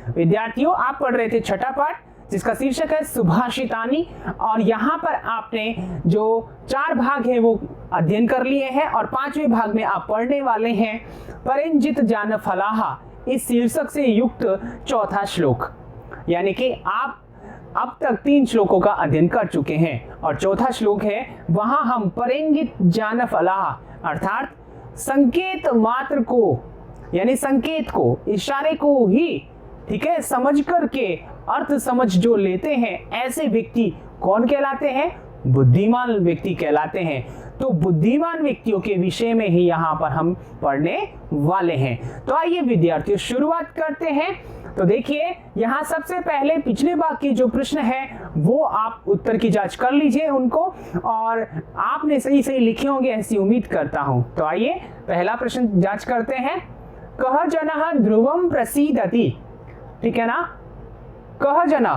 विद्यार्थियों, आप पढ़ रहे थे छठा पाठ जिसका शीर्षक है सुभाषितानी, और यहाँ पर आपने जो 4 भाग है वो अध्ययन कर लिए हैं और 5वें भाग में आप पढ़ने वाले हैं परिंजित जान फलाहा इस शीर्षक से युक्त चौथा श्लोक। यानी कि आप अब तक 3 श्लोकों का अध्ययन कर चुके हैं और चौथा श्लोक है, वहां हम परिंजित जान फलाहा अर्थात संकेत मात्र को, यानी संकेत को, इशारे को ही, ठीक है, समझ करके अर्थ समझ जो लेते हैं ऐसे व्यक्ति कौन कहलाते हैं? बुद्धिमान व्यक्ति कहलाते हैं। तो बुद्धिमान व्यक्तियों के विषय में ही यहाँ पर हम पढ़ने वाले हैं। तो आइए विद्यार्थियों शुरुआत करते हैं। तो देखिए यहाँ सबसे पहले पिछले भाग के जो प्रश्न है वो आप उत्तर की जांच कर लीजिए उनको, और आपने सही सही लिखे होंगे ऐसी उम्मीद करता हूं। तो आइए पहला प्रश्न जांच करते हैं। कह जनः ध्रुवम प्रसीदति, ठीक है ना। कह जना,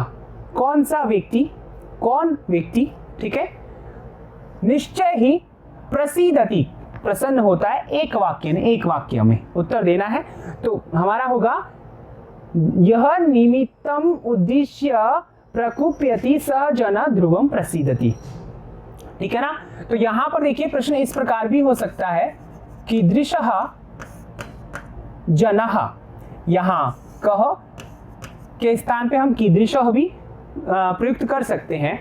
कौन सा व्यक्ति, कौन व्यक्ति, ठीक है। निश्चय ही प्रसीदति, प्रसन्न होता है, एक वाक्य में उत्तर देना है। तो हमारा होगा यह निमित्तम उद्देश्य प्रकुप्यति स जन ध्रुवम प्रसीदति, ठीक है ना। तो यहां पर देखिए प्रश्न इस प्रकार भी हो सकता है कीदृशः जनः, यहां कह के स्थान पे हम कीदृशः भी प्रयुक्त कर सकते हैं।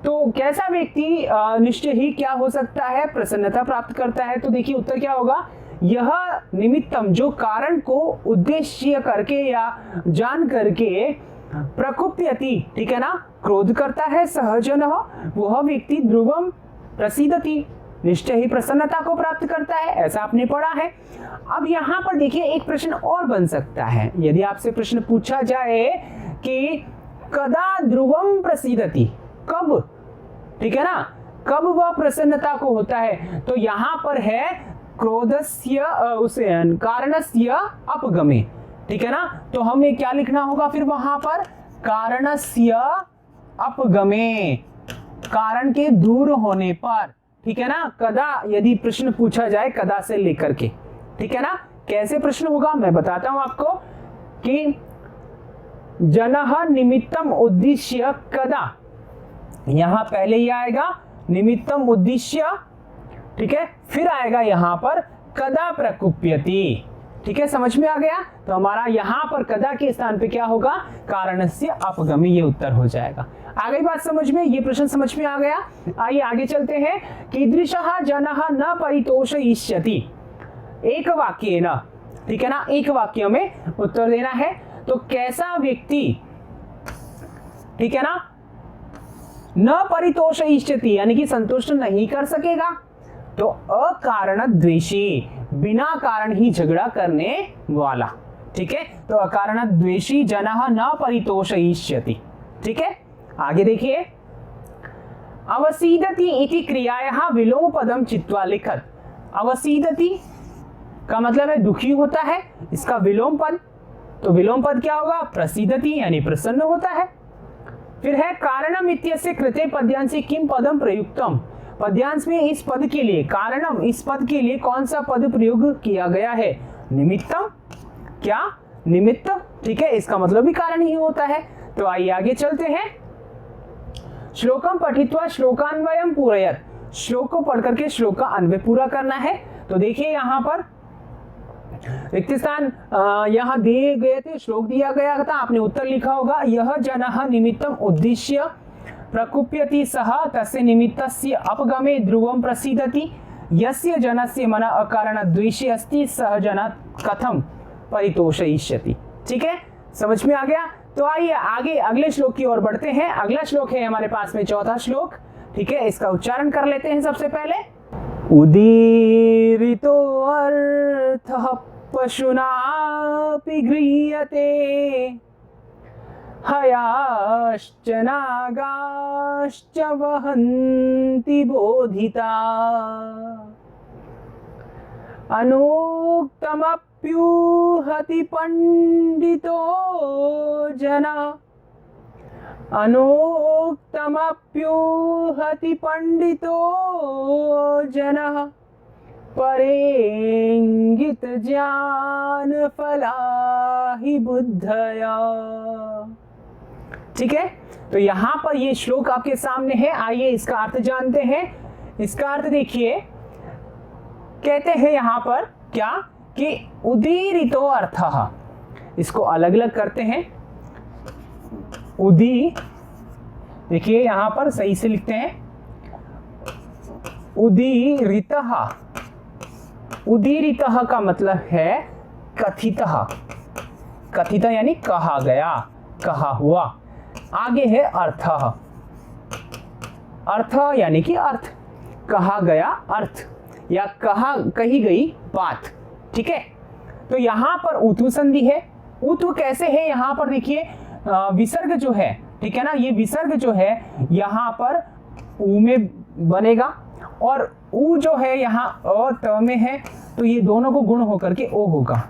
तो कैसा व्यक्ति निश्चय ही क्या हो सकता है? प्रसन्नता प्राप्त करता है। तो देखिए उत्तर क्या होगा, यह निमित्तम, जो कारण को उद्देश्य करके या जान करके प्रकुप्यति, ठीक है ना, क्रोध करता है, सहजन वह व्यक्ति ध्रुवम प्रसीदति, निश्चय ही प्रसन्नता को प्राप्त करता है, ऐसा आपने पढ़ा है। अब यहाँ पर देखिए एक प्रश्न और बन सकता है। यदि आपसे प्रश्न पूछा जाए कि कदा ध्रुवम प्रसीदति, कब, ठीक है ना, कब वह प्रसन्नता को होता है? तो यहाँ पर है क्रोधस्य उसे कारणस्य अपगमे, ठीक है ना। तो हमें क्या लिखना होगा फिर वहां पर? कारणस्य अपगमे, कारण के दूर होने पर, ठीक है ना। कदा यदि प्रश्न पूछा जाए कदा से लेकर के, ठीक है ना, कैसे प्रश्न होगा मैं बताता हूं आपको कि जनः निमित्तम उद्देश्य कदा, यहां पहले ही आएगा निमित्तम उद्देश्य, ठीक है, फिर आएगा यहां पर कदा प्रकुप्यति, ठीक है, समझ में आ गया। तो हमारा यहां पर कदा के स्थान पे क्या होगा? कारणस्य अपगमी, ये उत्तर हो जाएगा। आ गई बात समझ में? ये प्रश्न समझ में आ गया। आइए आगे चलते हैं। कीदृशः जनः न परितोषयिष्यति, एक वाक्य न, ठीक है ना, एक वाक्य में उत्तर देना है। तो कैसा व्यक्ति, ठीक है ना, न परितोषयिष्यति यानी कि संतुष्ट नहीं कर सकेगा। तो अकारण द्वेषी, बिना कारण ही झगड़ा करने वाला, ठीक है। तो अकारण द्वेषी जनः न परितोषयिष्यति, ठीक है। आगे देखिए, अवसीदति इति क्रियायाः विलोम पदम चित्वा लिखत। अवसीदति का मतलब है दुखी होता है, इसका विलोम पद, तो विलोम पद क्या होगा? प्रसीदति यानी प्रसन्न होता है। फिर है कारणम इत्यस्य कृते पद्यांशे किम पदम प्रयुक्तम, पद्यांश में इस पद के लिए, कारणम इस पद के लिए कौन सा पद प्रयोग किया गया है? निमित्तम, क्या? निमित्त, ठीक है, इसका मतलब भी कारण ही होता है। तो आइए आगे चलते हैं। श्लोकम पठित्वा श्लोकान्वयम पूरयत, श्लोक को पढ़ करके श्लोक का अन्वय पूरा करना है। तो देखिए यहाँ पर रिक्त स्थान यहाँ दिए गए थे, श्लोक दिया गया था, आपने उत्तर लिखा होगा यह जनः निमित्तम उद्देश्य प्रकुप्यति सः तस्य निमित्तस्य अपगमे ध्रुवम प्रसीदति यस्य जनस्य मन अकारण द्वेषी अस्ति सह जन कथम परितोषयिष्यति, ठीक है, समझ में आ गया। तो आइए आगे अगले श्लोक की ओर बढ़ते हैं। अगला श्लोक है हमारे पास में चौथा श्लोक, ठीक है, इसका उच्चारण कर लेते हैं सबसे पहले। उदीरितो अर्थः पशुनापि गृह्यते हयाश्च नागाश्च वहन्ति बोधिता अनुक्तमप्युहति पंडितो जना, अनुक्तमप्युहति पंडितो जनः परेंगित ज्ञान फलाहि बुद्धया। ठीक है, तो यहां पर ये श्लोक आपके सामने है। आइए इसका अर्थ जानते हैं। इसका अर्थ देखिए, कहते हैं यहां पर क्या कि उदीरितो अर्थः, इसको अलग अलग करते हैं। उदी, देखिए यहां पर सही से लिखते हैं, उदीरितः। उदीरितः का मतलब है कथितः। कथितः यानी कहा गया, कहा हुआ। आगे है अर्थः। अर्थ यानी कि अर्थ, कहा गया अर्थ या कही गई बात। ठीक है, तो यहां पर उतु संधि है। उतु कैसे है, यहां पर देखिए विसर्ग जो है, ठीक है ना, ये विसर्ग जो है यहां पर ऊ में बनेगा और ऊ जो है यहाँ अ त में है, तो ये दोनों को गुण होकर के ओ होगा।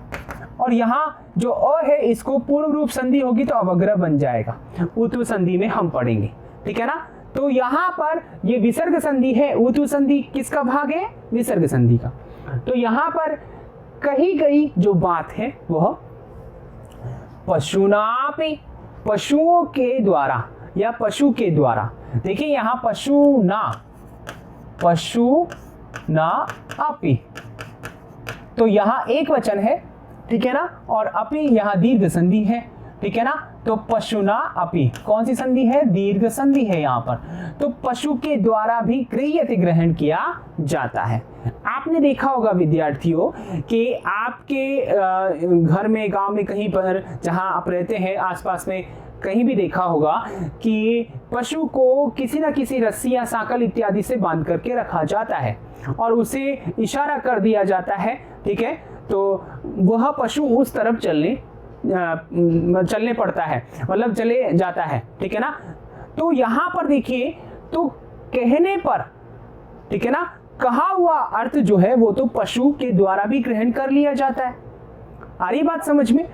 और यहाँ जो अ है इसको पूर्व रूप संधि होगी तो अवग्रह बन जाएगा। उतु संधि में हम पढ़ेंगे, ठीक है ना। तो यहाँ पर ये विसर्ग संधि है। उतु संधि किसका भाग है, विसर्ग संधि का। तो यहाँ पर कही गई जो बात है वह पशुनापि, पशुओं के द्वारा या पशु के द्वारा। देखिए यहाँ पशु ना अपि, तो यहाँ एक वचन है, ठीक है ना, और अपि यहाँ दीर्घ संधि है, ठीक है ना। तो पशुना अपि कौन सी संधि है, दीर्घ संधि है यहाँ पर। तो पशु के द्वारा भी क्रियते ग्रहण किया जाता है। आपने देखा होगा विद्यार्थियों कि आपके घर में, गांव में, कहीं पर जहां आप रहते हैं आसपास में कहीं भी देखा होगा कि पशु को किसी न किसी रस्सी या सांकल इत्यादि से बांध करके रखा जाता है और उसे इशारा कर दिया जाता है, ठीक है। तो वह पशु उस तरफ चलने पड़ता है, मतलब चले जाता है, ठीक है ना। तो यहाँ पर देखिए, तो कहने पर, ठीक है ना, कहा हुआ अर्थ जो है वो तो पशु के द्वारा भी ग्रहण कर लिया जाता है। आ रही बात समझ में।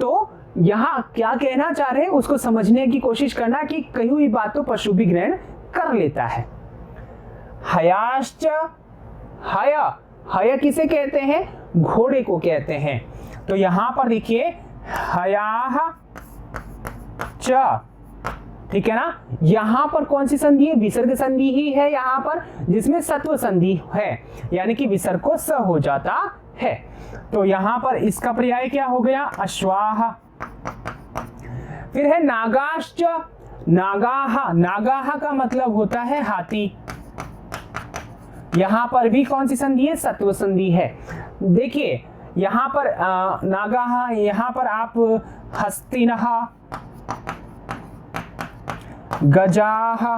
तो यहाँ क्या कहना चाह रहे हैं उसको समझने की कोशिश करना कि कही हुई बात तो पशु भी ग्रहण कर लेता है। हयाश्च, हय किसे कहते हैं, घोड़े को कहते हैं। तो यहां पर देखिए हयाह च, ठीक है ना। यहां पर कौन सी संधि है, विसर्ग संधि ही है यहाँ पर, जिसमें सत्व संधि है, यानी कि विसर्ग को स हो जाता है। तो यहां पर इसका पर्याय क्या हो गया, अश्वाह। फिर है नागाश्च, नागाहा, नागाहा का मतलब होता है हाथी। यहां पर भी कौन सी संधि है, सत्व संधि है। देखिए यहां पर नागाहा, यहां पर आप हस्तिनहा, गजाहा,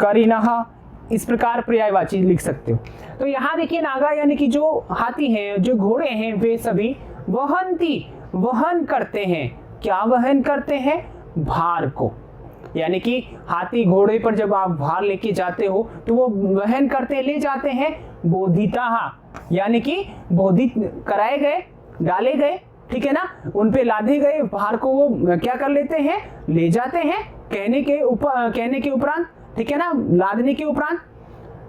करिनहा, इस प्रकार पर्यायवाची लिख सकते हो। तो यहां देखिए नागा यानी कि जो हाथी हैं, जो घोड़े हैं, वे सभी वहन करते हैं। क्या वहन करते हैं, भार को। यानी कि हाथी घोड़े पर जब आप भार लेके जाते हो तो वो वहन करते ले जाते हैं। बोधिता, यानी कि बोधित कराए गए, डाले गए, ठीक है ना, उन पे लादे गए भार को वो क्या कर लेते हैं, ले जाते हैं। कहने के उपरांत, ठीक है ना, लादने के उपरांत।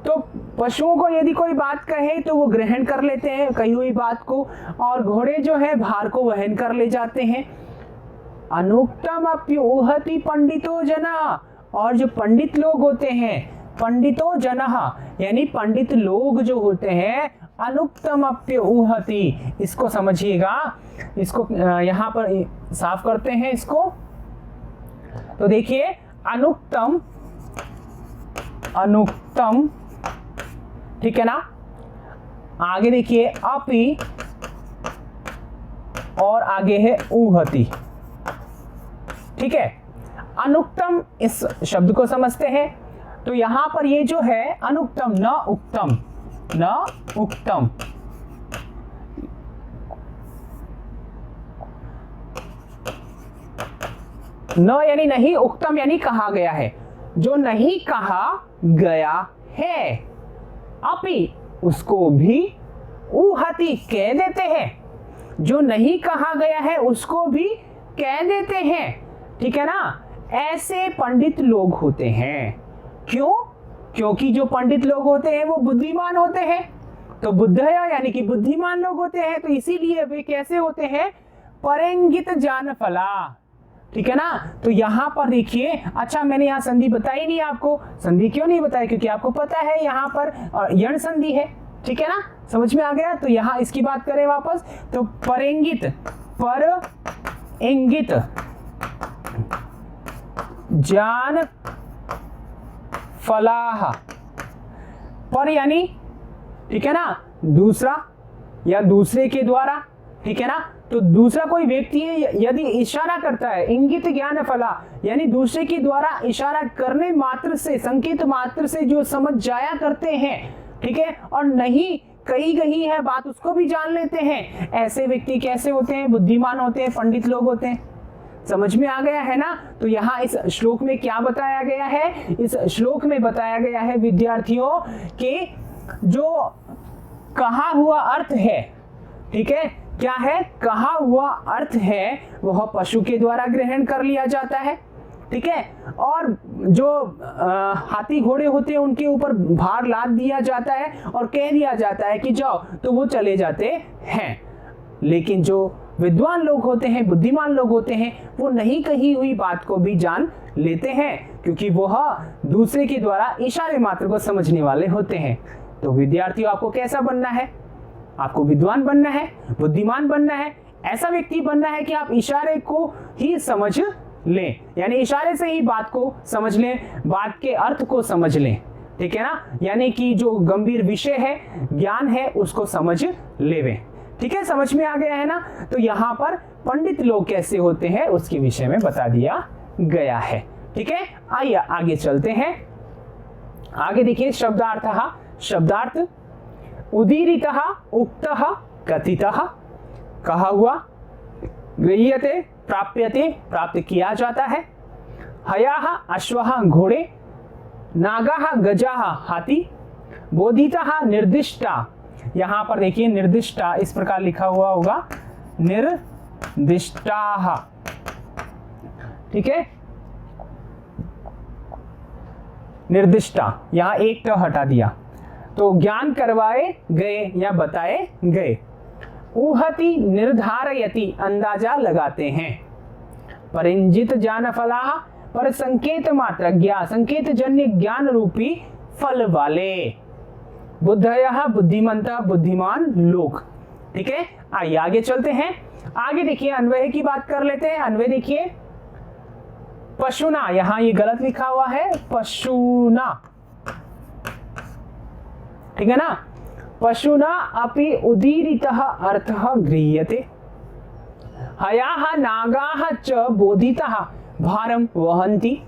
तो पशुओं को यदि कोई बात कहे तो वो ग्रहण कर लेते हैं कही हुई बात को, और घोड़े जो है भार को वहन कर ले जाते हैं। अनुक्तम अप्युहति पंडितो जना, और जो पंडित लोग होते हैं, पंडितो जनः यानी पंडित लोग जो होते हैं, अनुक्तम अप्युहति, इसको समझिएगा, इसको यहाँ पर साफ करते हैं इसको। तो देखिए अनुक्तम, अनुक्तम, ठीक है ना। आगे देखिए अपि, और आगे है उहति, ठीक है। अनुक्तम, इस शब्द को समझते हैं। तो यहां पर ये जो है अनुक्तम, न उक्तम, न उक्तम, न यानी नहीं, उक्तम यानी कहा गया है, जो नहीं कहा गया है। अपि, उसको भी उहति कह देते हैं, जो नहीं कहा गया है उसको भी कह देते हैं, ठीक है ना। ऐसे पंडित लोग होते हैं। क्यों, क्योंकि जो पंडित लोग होते हैं वो बुद्धिमान होते हैं, तो बुद्धया यानी कि बुद्धिमान लोग होते हैं, तो इसीलिए वे कैसे होते हैं, परंगित ज्ञान फला। ठीक है ना। तो यहां पर देखिए, अच्छा मैंने यहाँ संधि बताई नहीं आपको, संधि क्यों नहीं बताई, क्योंकि आपको पता है यहाँ पर यण संधि है। ठीक है ना, समझ में आ गया। तो यहाँ इसकी बात करें वापस, तो परंगित, पर इंगित ज्ञान फलाह, पर यानी, ठीक है ना, दूसरा या दूसरे के द्वारा। ठीक है ना, तो दूसरा कोई व्यक्ति है यदि इशारा करता है, इंगित ज्ञान फला यानी दूसरे के द्वारा इशारा करने मात्र से, संकेत मात्र से जो समझ जाया करते हैं, ठीक है, और नहीं कही गई है बात उसको भी जान लेते हैं, ऐसे व्यक्ति कैसे होते हैं, बुद्धिमान होते हैं, पंडित लोग होते हैं। समझ में आ गया है ना। तो यहाँ इस श्लोक में क्या बताया गया है, इस श्लोक में बताया गया है विद्यार्थियों कि जो कहा हुआ अर्थ है, ठीक है, क्या है, कहा हुआ अर्थ है वह पशु के द्वारा ग्रहण कर लिया जाता है। ठीक है, और जो हाथी घोड़े होते हैं उनके ऊपर भार लाद दिया जाता है और कह दिया जाता है कि जाओ, तो वो चले जाते हैं। लेकिन जो विद्वान लोग होते हैं, बुद्धिमान लोग होते हैं, वो नहीं कही हुई बात को भी जान लेते हैं, क्योंकि वह दूसरे के द्वारा इशारे मात्र को समझने वाले होते हैं। तो विद्यार्थियों, आपको कैसा बनना है, आपको विद्वान बनना है, बुद्धिमान बनना है, ऐसा व्यक्ति बनना है कि आप इशारे को ही समझ लें, यानी इशारे से ही बात को समझ लें, बात के अर्थ को समझ लें। ठीक है ना, यानी कि जो गंभीर विषय है, ज्ञान है, उसको समझ लेवें। ठीक है, समझ में आ गया है ना। तो यहाँ पर पंडित लोग कैसे होते हैं उसके विषय में बता दिया गया है। ठीक है, आइए आगे चलते हैं। आगे देखिए, शब्दार्थ उदीरितः उक्तः कथितः, कहा हुआ, गृह्यते प्राप्यते प्राप्त किया जाता है, हयाः अश्वः घोड़े, नागाः गजाः हाथी, बोधितः निर्दिष्टा। यहां पर देखिए निर्दिष्टा इस प्रकार लिखा हुआ होगा, निर्दिष्टाः। ठीक है, निर्दिष्टा, यहां एक ट हटा दिया, तो ज्ञान करवाए गए या बताए गए। ऊहति निर्धारयति अंदाजा लगाते हैं। परिंजित ज्ञान फलाः, पर संकेत मात्र ज्ञान, संकेत जन्य ज्ञान रूपी फल वाले। बुद्धयः बुद्धिमंता, बुद्धिमान लोग। ठीक है, आइए आगे चलते हैं। आगे देखिए, अन्वय की बात कर लेते हैं। अन्वय देखिए, पशुना, यहां ये गलत लिखा हुआ है, पशुना। ठीक है ना, पशुना अपि उदीरितः अर्थः गृह्यते, हयाः नागाः च बोधितः भारं वहन्ति,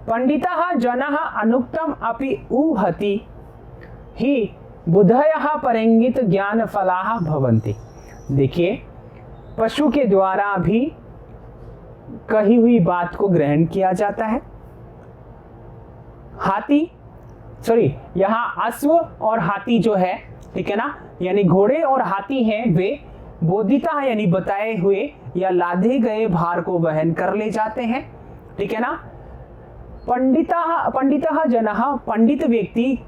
पंडितः जनः अनुक्तम अपि ऊहति ही बुद्धयः परंगित ज्ञान फलाः भवन्ति। देखिए, पशु के द्वारा भी कही हुई बात को ग्रहण किया जाता है। यहाँ अश्व और हाथी जो है, ठीक है ना, यानी घोड़े और हाथी हैं, वे बोधिता यानी बताए हुए या लादे गए भार को वहन कर ले जाते हैं। ठीक है ना। पंडितः जनः, पंडित व्यक्ति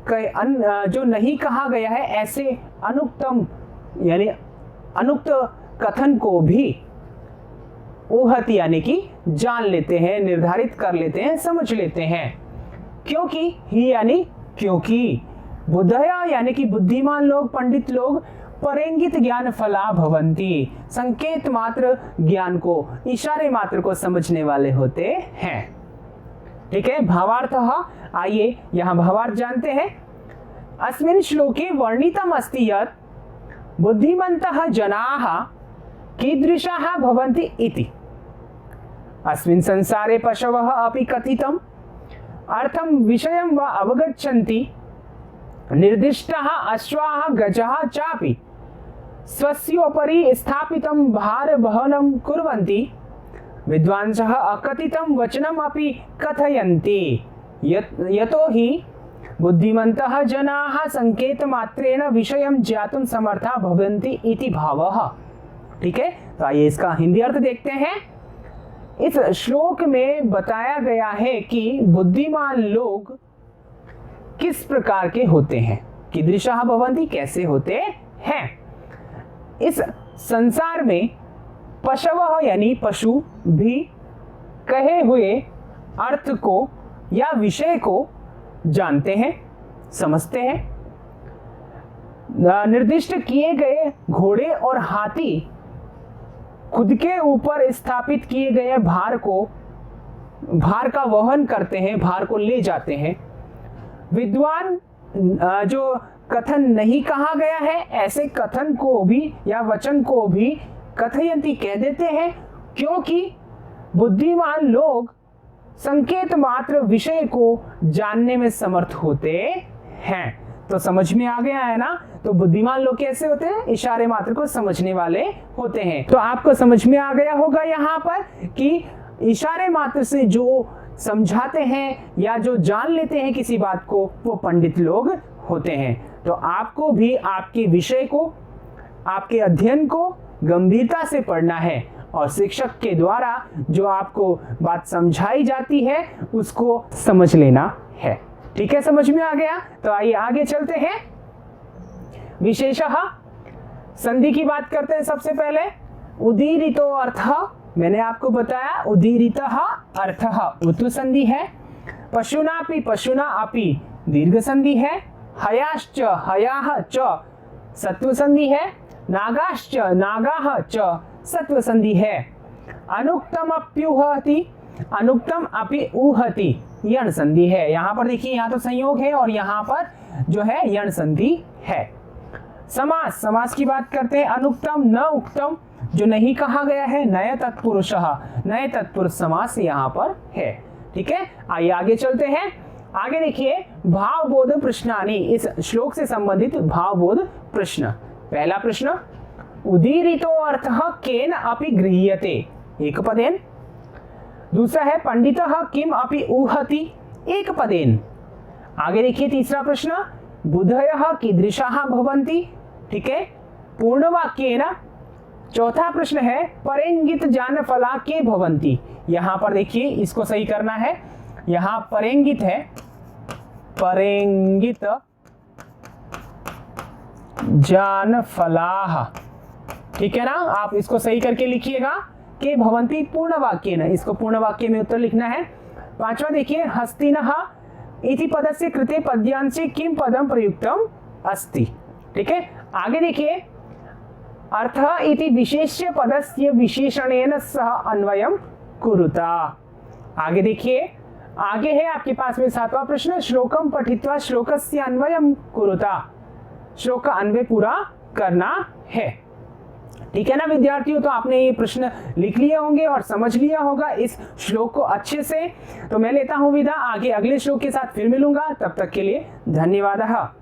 जो नहीं कहा गया है ऐसे अनुक्तम यानी अनुक्त कथन को भी ऊहति यानी कि जान लेते हैं, निर्धारित कर लेते हैं, समझ लेते हैं। क्योंकि ही यानी क्योंकि, बुद्धया यानी कि बुद्धिमान लोग, पंडित लोग, परंगित ज्ञान फला भवंती, संकेत मात्र ज्ञान को, इशारे मात्र को समझने वाले होते हैं। ठीक है, भावार्थः, आइए यहां भावार्थ जानते हैं। अस्मिन् श्लोके वर्णितम् अस्ति यत् बुद्धिमन्तः जनाः कीदृशाः भवन्ति इति। अस्मिन् संसारे पशवः अपि कथितम् अर्थं विषयं वा अवगच्छन्ति, निर्दिष्टाः अश्वाः गजाः चापि स्वस्योपरि स्थापितं भारवहनं कुर्वन्ति, विद्वांसः अकथितं वचनम् अपि कथयन्ति, यतो हि बुद्धिमन्तः जनाः संकेतमात्रेण विषयं ज्ञातुं समर्था भवन्ति इति भावः। ठीक है, तो आइए इसका हिंदी अर्थ देखते हैं। इस श्लोक में बताया गया है कि बुद्धिमान लोग किस प्रकार के होते हैं? कीदृशः भवन्ति, कैसे होते हैं? इस संसार में पशवः यानी पशु भी कहे हुए अर्थ को या विषय को जानते हैं, समझते हैं। निर्दिष्ट किए गए घोड़े और हाथी खुद के ऊपर स्थापित किए गए भार का वहन करते हैं, भार को ले जाते हैं। विद्वान जो कथन नहीं कहा गया है, ऐसे कथन को भी या वचन को भी कथयन्ति कह देते हैं, क्योंकि बुद्धिमान लोग संकेत मात्र विषय को जानने में समर्थ होते हैं। तो समझ में आ गया है ना? तो बुद्धिमान लोग कैसे होते हैं? इशारे मात्र को समझने वाले होते हैं। तो आपको समझ में आ गया होगा यहाँ पर कि इशारे मात्र से जो समझाते हैं या जो जान लेते हैं किसी बात को, वो पंडित लोग होते हैं। तो आपको भी आपके विषय को, आपके अध्ययन को गंभीरता से पढ़ना है और शिक्षक के द्वारा जो आपको बात समझाई जाती है उसको समझ लेना है। ठीक है, समझ में आ गया? तो आइए आगे चलते हैं। विशेषः संधि की बात करते हैं। सबसे पहले उदीरितो अर्थः, मैंने आपको बताया उदीरितः अर्थः उत्तु संधि है। पशुनापि पशुना अपि दीर्घ संधि है। हयाश्च हयाः च सत्व संधि है। नागाश्च नागाः च सत्व संधि है। अनुक्तम अप्युहति, अनुक्तम अपि उहति यण संधि है। यहाँ पर देखिए, यहाँ तो संयोग है और यहाँ पर जो है यण संधि है। समास, समास की बात करते हैं। अनुक्तम न उक्तम, जो नहीं कहा गया है, नए तत्पुरुषः, नए तत्पुरुष समास यहाँ पर है। ठीक है, आइए आगे चलते हैं। आगे देखिए, भावबोध प्रश्नानि, इस श्लोक से संबंधित भावबोध प्रश्न। पहला प्रश्न, उदीरितो अर्थः केन अपि गृह्यते, एक पदेन। दूसरा है पंडितः किम अपि ऊहति, एक पदेन। आगे देखिए तीसरा प्रश्न, बुधयः कीदृशाः भवन्ति, ठीक है, पूर्ण वाक्येन। चौथा प्रश्न है परेंगित जान फला के भवन्ति। यहां पर देखिए, इसको सही करना है। यहां परेंगित है, परेंगित जान फलाह, ठीक है ना? आप इसको सही करके लिखिएगा कि भवंती पूर्ण वाक्य न, इसको पूर्ण वाक्य में उत्तर लिखना है। पांचवा देखिए, हस्तिनः इति पदस्य कृते पद्यांशे किम पदम प्रयुक्तम अस्ति, ठीक है। आगे देखिए, अर्थः इति विशेष्य पदस्य विशेषणेन सह अन्वयम कुरुता। आगे देखिए, आगे है आपके पास में सातवां प्रश्न, श्लोकम पठित्वा श्लोकस्य अन्वयम कुरुता, श्लोक का अन्वय पूरा करना है। ठीक है ना विद्यार्थियों? तो आपने ये प्रश्न लिख लिए होंगे और समझ लिया होगा इस श्लोक को अच्छे से। तो मैं लेता हूं विदा, आगे अगले श्लोक के साथ फिर मिलूंगा। तब तक के लिए धन्यवाद।